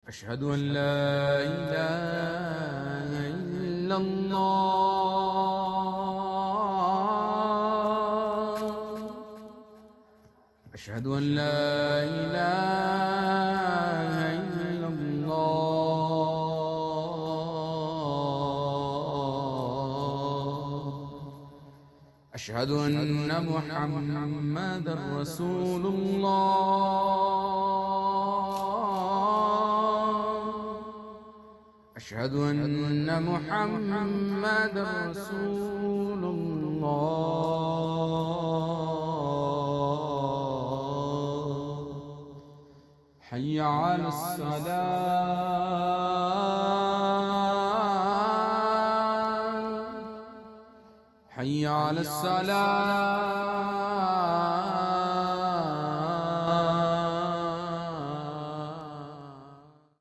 أشهد أن لا إله إلا الله. أشهد أن لا إله إلا الله. أشهد أن محمدًا رسول الله. أشهد أن محمدًا رسول الله. حي على الصلاة. حي على الصلاة.